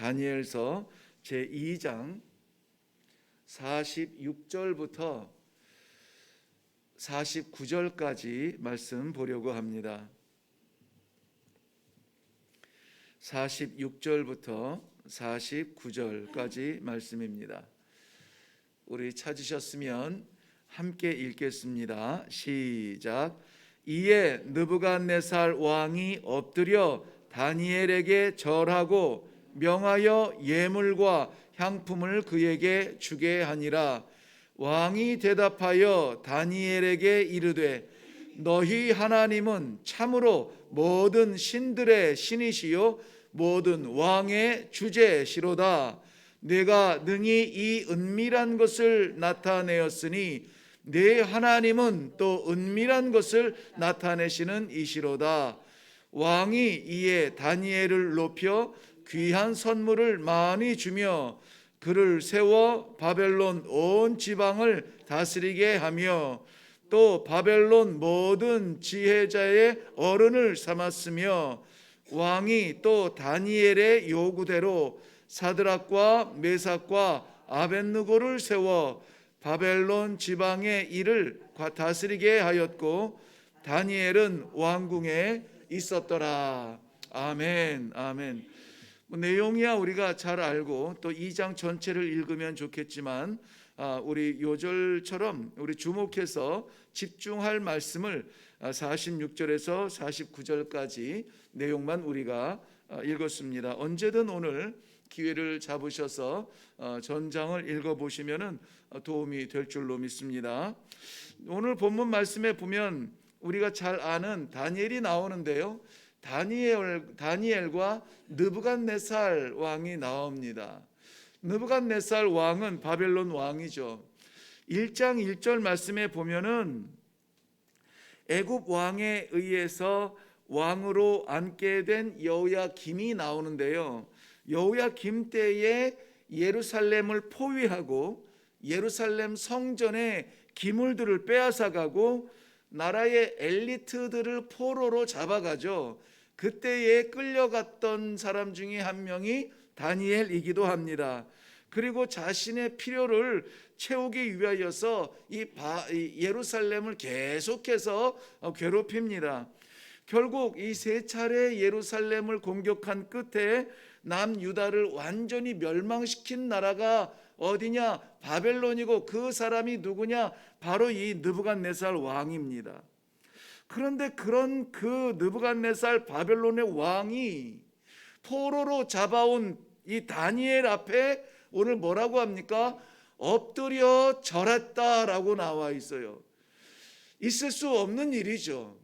다니엘서 제2장 46절부터 49절까지 말씀 보려고 합니다. 46절부터 49절까지 말씀입니다. 우리 찾으셨으면 함께 읽겠습니다. 시작. 이에 느부갓네살 왕이 엎드려 다니엘에게 절하고 명하여 예물과 향품을 그에게 주게 하니라. 왕이 대답하여 다니엘에게 이르되 너희 하나님은 참으로 모든 신들의 신이시요 모든 왕의 주제시로다. 내가 능히 이 은밀한 것을 나타내었으니 내 하나님은 또 은밀한 것을 나타내시는 이시로다. 왕이 이에 다니엘을 높여 귀한 선물을 많이 주며 그를 세워 바벨론 온 지방을 다스리게 하며 또 바벨론 모든 지혜자의 어른을 삼았으며 왕이 또 다니엘의 요구대로 사드락과 메삭과 아벳느고를 세워 바벨론 지방의 일을 다스리게 하였고 다니엘은 왕궁에 있었더라. 아멘. 아멘. 내용이야 우리가 잘 알고 또 2장 전체를 읽으면 좋겠지만 우리 요절처럼 우리 주목해서 집중할 말씀을 46절에서 49절까지 내용만 우리가 읽었습니다. 언제든 오늘 기회를 잡으셔서 전장을 읽어보시면 도움이 될 줄로 믿습니다. 오늘 본문 말씀에 보면 우리가 잘 아는 다니엘이 나오는데요. 다니엘과 느부갓네살 왕이 나옵니다. 느부갓네살 왕은 바벨론 왕이죠. 1장 1절 말씀에 보면은 애굽 왕에 의해서 왕으로 앉게 된 여호야김이 나오는데요. 여호야김 때에 예루살렘을 포위하고 예루살렘 성전의 기물들을 빼앗아가고 나라의 엘리트들을 포로로 잡아가죠. 그때에 끌려갔던 사람 중에 한 명이 다니엘이기도 합니다. 그리고 자신의 필요를 채우기 위하여서 이 예루살렘을 계속해서 괴롭힙니다. 결국 이 세 차례 예루살렘을 공격한 끝에 남유다를 완전히 멸망시킨 나라가 어디냐? 바벨론이고 그 사람이 누구냐? 바로 이 느부갓네살 왕입니다. 그런데 그런 그 느부갓네살 바벨론의 왕이 포로로 잡아온 이 다니엘 앞에 오늘 뭐라고 합니까? 엎드려 절했다라고 나와 있어요. 있을 수 없는 일이죠.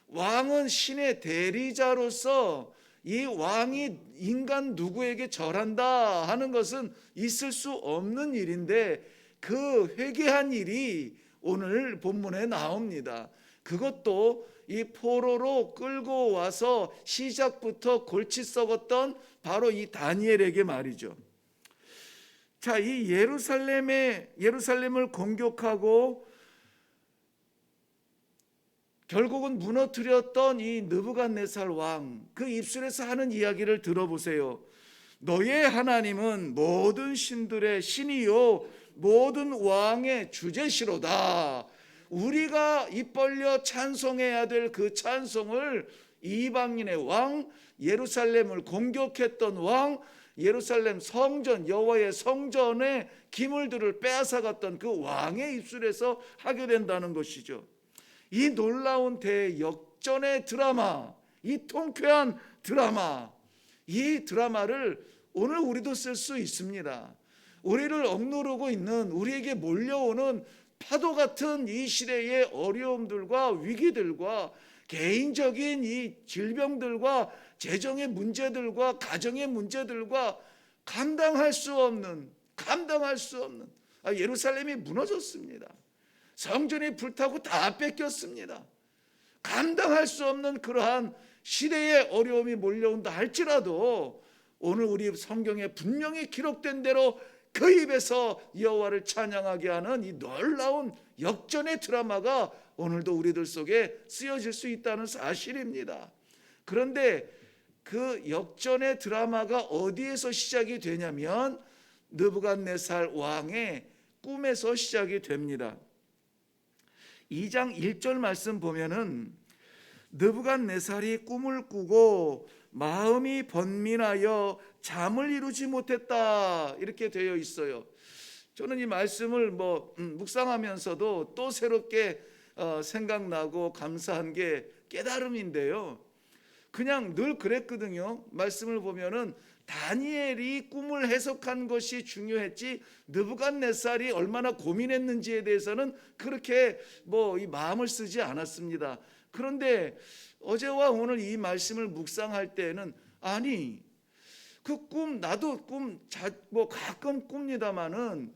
왕은 신의 대리자로서 이 왕이 인간 누구에게 절한다 하는 것은 있을 수 없는 일인데 그 회개한 일이 오늘 본문에 나옵니다. 그것도 이 포로로 끌고 와서 시작부터 골치 썩었던 바로 이 다니엘에게 말이죠. 자, 이 예루살렘을 공격하고 결국은 무너뜨렸던 이 느부갓네살 왕, 그 입술에서 하는 이야기를 들어보세요. 너의 하나님은 모든 신들의 신이요 모든 왕의 주제시로다. 우리가 입 벌려 찬송해야 될 그 찬송을 이방인의 왕, 예루살렘을 공격했던 왕, 예루살렘 성전, 여호와의 성전의 기물들을 빼앗아갔던 그 왕의 입술에서 하게 된다는 것이죠. 이 놀라운 대역전의 드라마, 이 통쾌한 드라마, 이 드라마를 오늘 우리도 쓸 수 있습니다. 우리를 억누르고 있는, 우리에게 몰려오는 파도 같은 이 시대의 어려움들과 위기들과 개인적인 이 질병들과 재정의 문제들과 가정의 문제들과 감당할 수 없는 예루살렘이 무너졌습니다. 성전이 불타고 다 뺏겼습니다. 감당할 수 없는 그러한 시대의 어려움이 몰려온다 할지라도 오늘 우리 성경에 분명히 기록된 대로 그 입에서 여호와를 찬양하게 하는 이 놀라운 역전의 드라마가 오늘도 우리들 속에 쓰여질 수 있다는 사실입니다. 그런데 그 역전의 드라마가 어디에서 시작이 되냐면 느부갓네살 왕의 꿈에서 시작이 됩니다. 2장 1절 말씀 보면은 느부갓네살이 꿈을 꾸고 마음이 번민하여 잠을 이루지 못했다 이렇게 되어 있어요. 저는 이 말씀을 묵상하면서도 또 새롭게 생각나고 감사한 게 깨달음인데요. 그냥 늘 그랬거든요. 말씀을 보면은 다니엘이 꿈을 해석한 것이 중요했지 느부갓네살이 얼마나 고민했는지에 대해서는 그렇게 이 마음을 쓰지 않았습니다. 그런데 어제와 오늘 이 말씀을 묵상할 때에는 아니 그 꿈 나도 가끔 꿉니다마는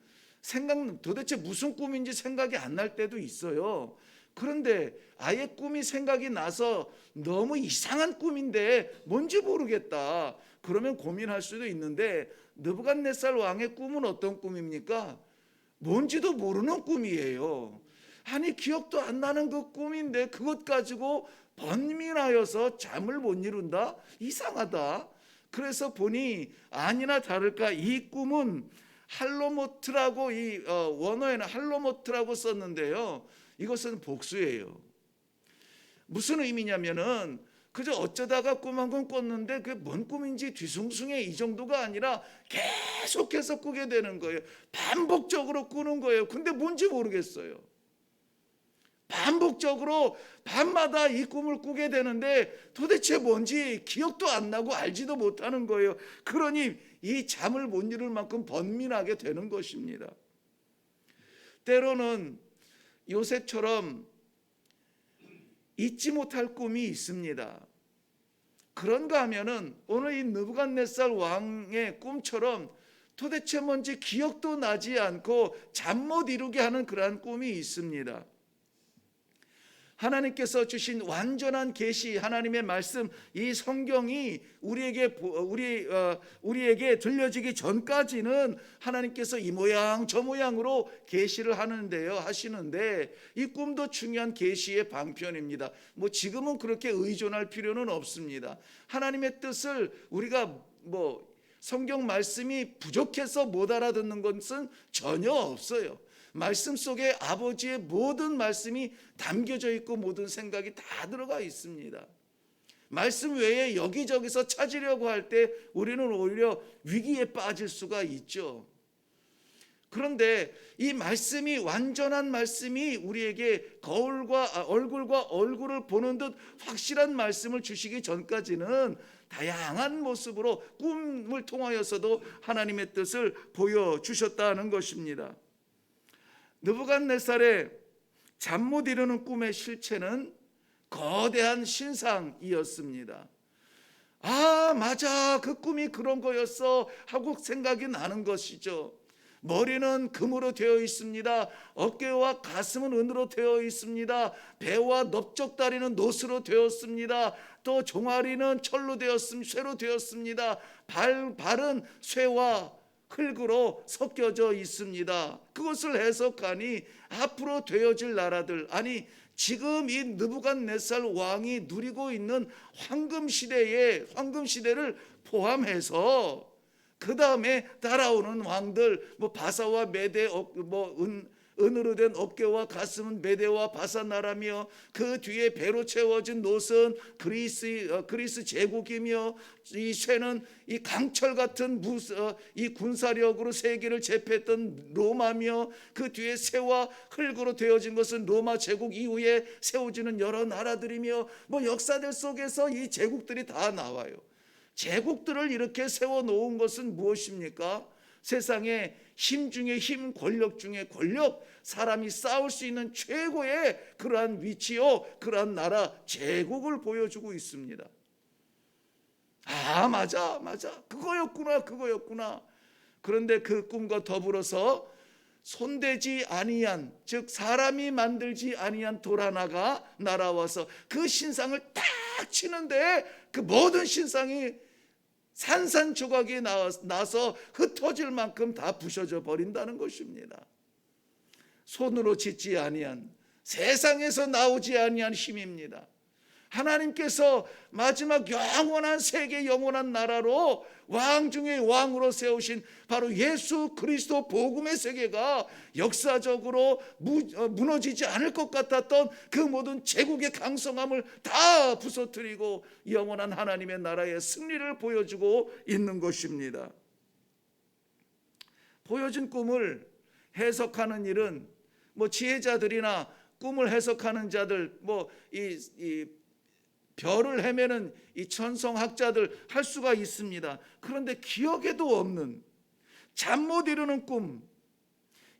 도대체 무슨 꿈인지 생각이 안 날 때도 있어요. 그런데 아예 꿈이 생각이 나서 너무 이상한 꿈인데 뭔지 모르겠다. 그러면 고민할 수도 있는데 느부갓네살 왕의 꿈은 어떤 꿈입니까? 뭔지도 모르는 꿈이에요. 아니 기억도 안 나는 그 꿈인데 그것 가지고 번민하여서 잠을 못 이룬다? 이상하다. 그래서 보니 아니나 다를까 이 꿈은 할로모트라고 원어에는 할로모트라고 썼는데요. 이것은 복수예요. 무슨 의미냐면은 그저 어쩌다가 꿈 한 건 꿨는데 그게 뭔 꿈인지 뒤숭숭해 이 정도가 아니라 계속해서 꾸게 되는 거예요. 반복적으로 꾸는 거예요. 근데 뭔지 모르겠어요. 반복적으로 밤마다 이 꿈을 꾸게 되는데 도대체 뭔지 기억도 안 나고 알지도 못하는 거예요. 그러니 이 잠을 못 이룰 만큼 번민하게 되는 것입니다. 때로는 요셉처럼 잊지 못할 꿈이 있습니다. 그런가 하면은 오늘 이 느부갓네살 왕의 꿈처럼 도대체 뭔지 기억도 나지 않고 잠 못 이루게 하는 그러한 꿈이 있습니다. 하나님께서 주신 완전한 계시, 하나님의 말씀, 이 성경이 우리에게 들려지기 전까지는 하나님께서 이 모양 저 모양으로 계시를 하시는데 이 꿈도 중요한 계시의 방편입니다. 지금은 그렇게 의존할 필요는 없습니다. 하나님의 뜻을 우리가 성경 말씀이 부족해서 못 알아듣는 것은 전혀 없어요. 말씀 속에 아버지의 모든 말씀이 담겨져 있고 모든 생각이 다 들어가 있습니다. 말씀 외에 여기저기서 찾으려고 할 때 우리는 오히려 위기에 빠질 수가 있죠. 그런데 이 말씀이 완전한 말씀이 우리에게 얼굴과 얼굴을 보는 듯 확실한 말씀을 주시기 전까지는 다양한 모습으로 꿈을 통하여서도 하나님의 뜻을 보여주셨다는 것입니다. 느부갓네살의 잠 못 이루는 꿈의 실체는 거대한 신상이었습니다. 아 맞아 그 꿈이 그런 거였어 하고 생각이 나는 것이죠. 머리는 금으로 되어 있습니다. 어깨와 가슴은 은으로 되어 있습니다. 배와 넓적다리는 노스로 되었습니다. 또 종아리는 철로 쇠로 되었습니다. 발은 쇠와 흙으로 섞여져 있습니다. 그것을 해석하니 앞으로 되어질 나라들, 아니 지금 이 느부갓네살 왕이 누리고 있는 황금시대를 포함해서 그 다음에 따라오는 왕들, 바사와 메대, 은으로 된 어깨와 가슴은 메대와 바사 나라며 그 뒤에 배로 채워진 놋은 그리스 제국이며 이 쇠는 이 강철 같은 이 군사력으로 세계를 제패했던 로마며 그 뒤에 쇠와 흙으로 되어진 것은 로마 제국 이후에 세워지는 여러 나라들이며 역사들 속에서 이 제국들이 다 나와요. 제국들을 이렇게 세워놓은 것은 무엇입니까? 세상에 힘 중에 힘, 권력 중에 권력, 사람이 싸울 수 있는 최고의 그러한 위치요, 그러한 나라, 제국을 보여주고 있습니다. 아 맞아 그거였구나. 그런데 그 꿈과 더불어서 손대지 아니한, 즉 사람이 만들지 아니한 돌 하나가 날아와서 그 신상을 딱 치는데 그 모든 신상이 산산조각이 나서 흩어질 만큼 다 부셔져 버린다는 것입니다. 손으로 짓지 아니한, 세상에서 나오지 아니한 힘입니다. 하나님께서 마지막 영원한 세계 영원한 나라로 왕 중에 왕으로 세우신 바로 예수 그리스도 복음의 세계가 역사적으로 무너지지 않을 것 같았던 그 모든 제국의 강성함을 다 부서뜨리고 영원한 하나님의 나라의 승리를 보여주고 있는 것입니다. 보여준 꿈을 해석하는 일은 지혜자들이나 꿈을 해석하는 자들, 이 별을 헤매는 이 천성학자들 할 수가 있습니다. 그런데 기억에도 없는 잠 못 이루는 꿈,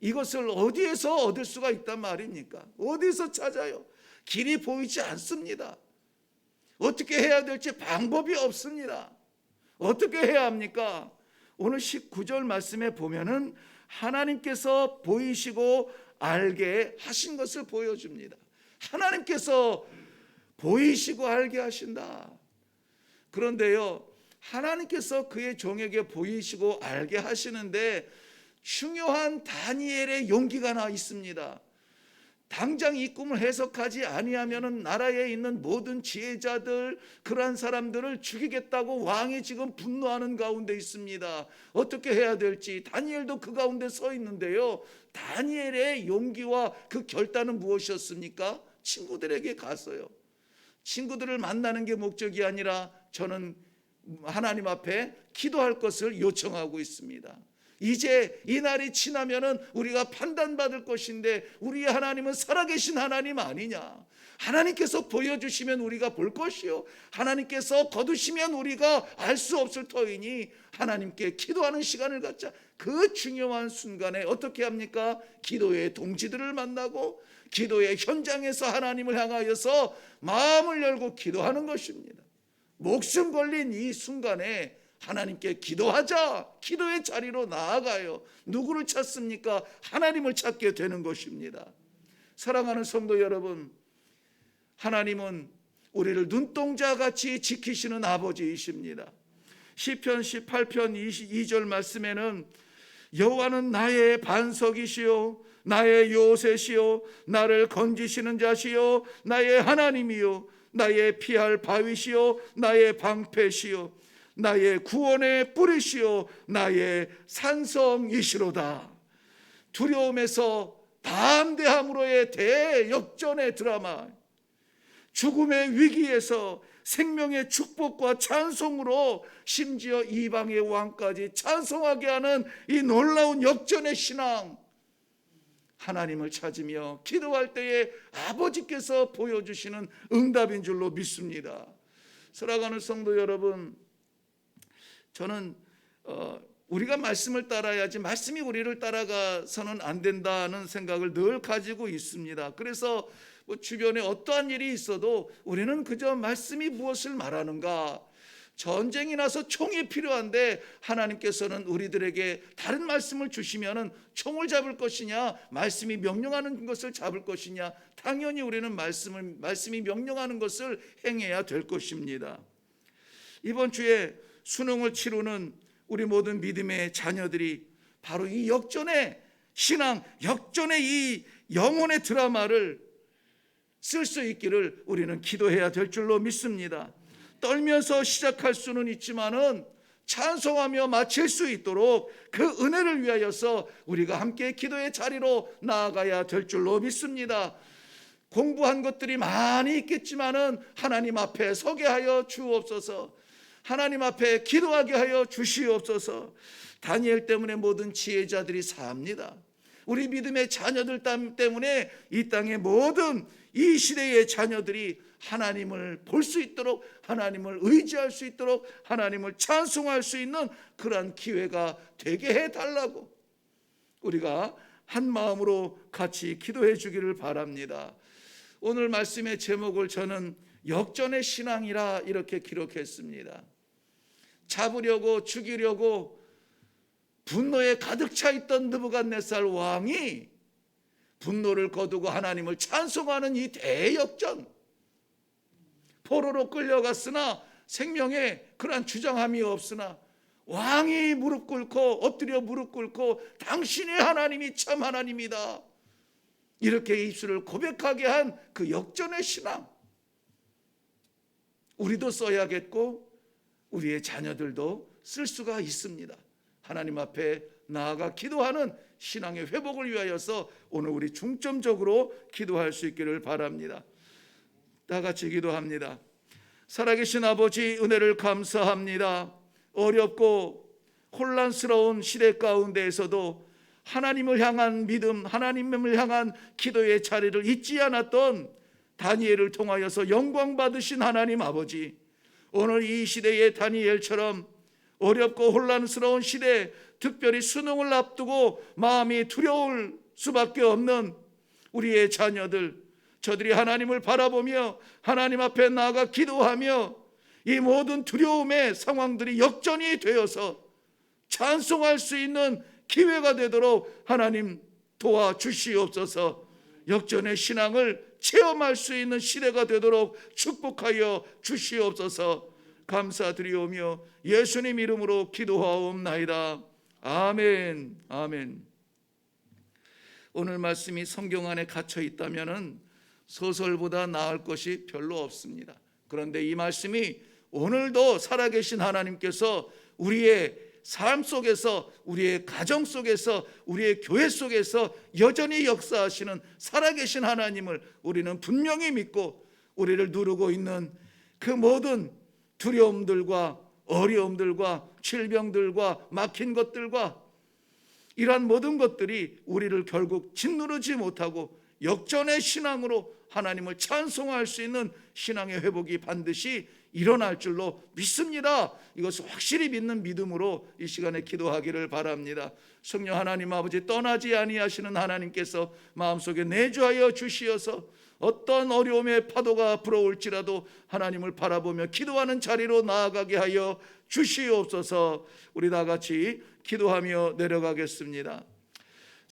이것을 어디에서 얻을 수가 있단 말입니까? 어디서 찾아요? 길이 보이지 않습니다. 어떻게 해야 될지 방법이 없습니다. 어떻게 해야 합니까? 오늘 19절 말씀에 보면은 하나님께서 보이시고 알게 하신 것을 보여줍니다. 하나님께서 보이시고 알게 하신다. 그런데요, 하나님께서 그의 종에게 보이시고 알게 하시는데 중요한 다니엘의 용기가 나 있습니다. 당장 이 꿈을 해석하지 아니하면은 나라에 있는 모든 지혜자들, 그러한 사람들을 죽이겠다고 왕이 지금 분노하는 가운데 있습니다. 어떻게 해야 될지 다니엘도 그 가운데 서 있는데요, 다니엘의 용기와 그 결단은 무엇이었습니까? 친구들에게 갔어요. 친구들을 만나는 게 목적이 아니라 저는 하나님 앞에 기도할 것을 요청하고 있습니다. 이제 이 날이 지나면은 우리가 판단받을 것인데 우리 하나님은 살아계신 하나님 아니냐? 하나님께서 보여주시면 우리가 볼 것이요, 하나님께서 거두시면 우리가 알 수 없을 터이니 하나님께 기도하는 시간을 갖자. 그 중요한 순간에 어떻게 합니까? 기도의 동지들을 만나고 기도의 현장에서 하나님을 향하여서 마음을 열고 기도하는 것입니다. 목숨 걸린 이 순간에 하나님께 기도하자. 기도의 자리로 나아가요. 누구를 찾습니까? 하나님을 찾게 되는 것입니다. 사랑하는 성도 여러분, 하나님은 우리를 눈동자같이 지키시는 아버지이십니다. 시편 18편 22절 말씀에는 여호와는 나의 반석이시요 나의 요새시요 나를 건지시는 자시요 나의 하나님이요 나의 피할 바위시요 나의 방패시요 나의 구원의 뿌리시요 나의 산성이시로다. 두려움에서 담대함으로의 대역전의 드라마, 죽음의 위기에서 생명의 축복과 찬송으로 심지어 이방의 왕까지 찬송하게 하는 이 놀라운 역전의 신앙, 하나님을 찾으며 기도할 때에 아버지께서 보여주시는 응답인 줄로 믿습니다. 사랑하는 성도 여러분, 저는 우리가 말씀을 따라야지 말씀이 우리를 따라가서는 안 된다는 생각을 늘 가지고 있습니다. 그래서 주변에 어떠한 일이 있어도 우리는 그저 말씀이 무엇을 말하는가, 전쟁이 나서 총이 필요한데 하나님께서는 우리들에게 다른 말씀을 주시면은 총을 잡을 것이냐, 말씀이 명령하는 것을 잡을 것이냐, 당연히 우리는 말씀이 명령하는 것을 행해야 될 것입니다. 이번 주에 수능을 치르는 우리 모든 믿음의 자녀들이 바로 이 역전의 신앙, 역전의 이 영혼의 드라마를 쓸 수 있기를 우리는 기도해야 될 줄로 믿습니다. 떨면서 시작할 수는 있지만은 찬송하며 마칠 수 있도록 그 은혜를 위하여서 우리가 함께 기도의 자리로 나아가야 될 줄로 믿습니다. 공부한 것들이 많이 있겠지만은 하나님 앞에 서게 하여 주옵소서. 하나님 앞에 기도하게 하여 주시옵소서. 다니엘 때문에 모든 지혜자들이 삽니다. 우리 믿음의 자녀들 때문에 이 땅의 모든 이 시대의 자녀들이 하나님을 볼 수 있도록, 하나님을 의지할 수 있도록, 하나님을 찬송할 수 있는 그러한 기회가 되게 해달라고 우리가 한 마음으로 같이 기도해 주기를 바랍니다. 오늘 말씀의 제목을 저는 역전의 신앙이라 이렇게 기록했습니다. 잡으려고 죽이려고 분노에 가득 차 있던 느부갓네살 왕이 분노를 거두고 하나님을 찬송하는 이 대역전, 포로로 끌려갔으나 생명에 그러한 주장함이 없으나 왕이 무릎 꿇고 엎드려 무릎 꿇고 당신의 하나님이 참 하나님이다 이렇게 입술을 고백하게 한 그 역전의 신앙, 우리도 써야겠고 우리의 자녀들도 쓸 수가 있습니다. 하나님 앞에 나아가 기도하는 신앙의 회복을 위하여서 오늘 우리 중점적으로 기도할 수 있기를 바랍니다. 다 같이 기도합니다. 살아계신 아버지, 은혜를 감사합니다. 어렵고 혼란스러운 시대 가운데에서도 하나님을 향한 믿음, 하나님을 향한 기도의 자리를 잊지 않았던 다니엘을 통하여서 영광 받으신 하나님 아버지, 오늘 이 시대의 다니엘처럼 어렵고 혼란스러운 시대, 특별히 수능을 앞두고 마음이 두려울 수밖에 없는 우리의 자녀들, 저들이 하나님을 바라보며 하나님 앞에 나아가 기도하며 이 모든 두려움의 상황들이 역전이 되어서 찬송할 수 있는 기회가 되도록 하나님 도와주시옵소서. 역전의 신앙을 체험할 수 있는 시대가 되도록 축복하여 주시옵소서. 감사드리오며 예수님 이름으로 기도하옵나이다. 아멘. 아멘. 오늘 말씀이 성경 안에 갇혀 있다면은 소설보다 나을 것이 별로 없습니다. 그런데 이 말씀이 오늘도 살아계신 하나님께서 우리의 삶 속에서, 우리의 가정 속에서, 우리의 교회 속에서 여전히 역사하시는 살아계신 하나님을 우리는 분명히 믿고, 우리를 누르고 있는 그 모든 두려움들과 어려움들과 질병들과 막힌 것들과 이러한 모든 것들이 우리를 결국 짓누르지 못하고 역전의 신앙으로 하나님을 찬송할 수 있는 신앙의 회복이 반드시 일어날 줄로 믿습니다. 이것을 확실히 믿는 믿음으로 이 시간에 기도하기를 바랍니다. 성령 하나님 아버지, 떠나지 아니하시는 하나님께서 마음속에 내주하여 주시어서 어떤 어려움의 파도가 불어올지라도 하나님을 바라보며 기도하는 자리로 나아가게 하여 주시옵소서. 우리 다 같이 기도하며 내려가겠습니다.